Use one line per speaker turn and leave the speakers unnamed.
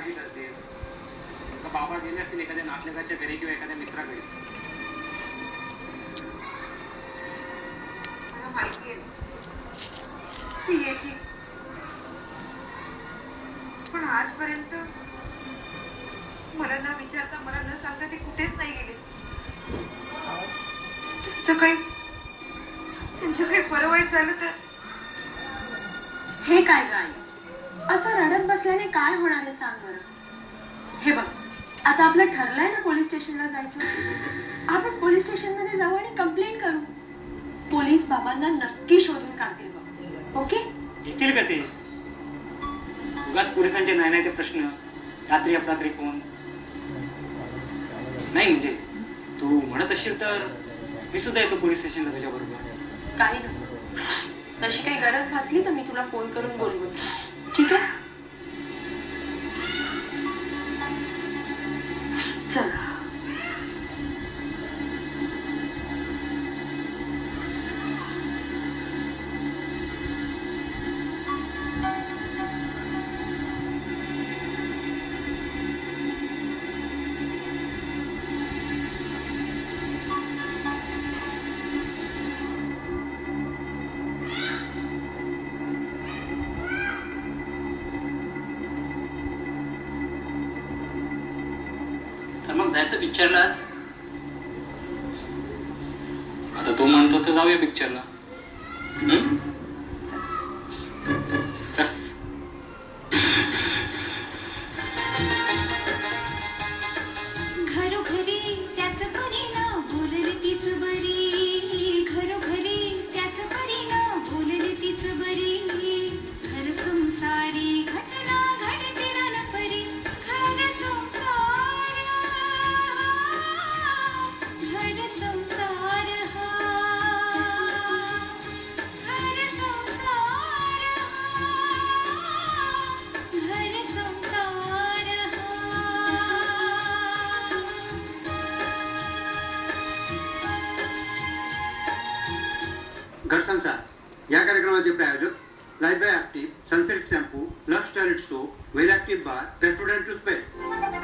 काळजी करतेस? का बाबा गेले असतील एखाद्या नातलगाच्या घरी किंवा एखाद्या मित्राकडे?
मला माहिती आहे ती येते, पण आजपर्यंत मला न विचारता, मला न सांगता ती कुठेच नाही गेली. त्यांचं काही बरं वाईट झालं तर?
हे काय गाय, असं रडत बसल्याने काय होणार आहे सांग बरं. हे बघ, आता आपलं ठरलंय ना पोलीस स्टेशनला जायचं. आपण पोलीस स्टेशन मध्ये जाऊ आणि कंप्लेंट करू. पोलीस बाबांना नक्की शोधून काढतील बघ. ओके?
येतील का ते? उगाच पोलिसांचे नाही ते प्रश्न, रात्री अपरात्री फोन. नाही म्हणजे तू म्हणत असशील तर मी सुद्धा येतो पोलीस स्टेशनला तुझ्या बरोबर.
काही नको, तशी काही गरज भासली तर मी तुला फोन करून बोलवते. ठीक आहे? चल.
तर मग जायचं पिक्चरलाच? आता तू म्हणतोस तर जाऊया पिक्चरला. चल.
घरोघरी त्याच करी ना बोलली तीच बरी. घरोघरी त्याच करी ना बोलली तीच बरी. घर संसारी घटना घडते ना परी. घर संसार, घर संसार हा. घर संसार हा. घर संसार हा.
घर संसार या कार्यक्रमाचे प्रायोजक Lifebuoy active, sunset shampoo, Lux toilet soap, whale active bar, Pepsodent toothpaste.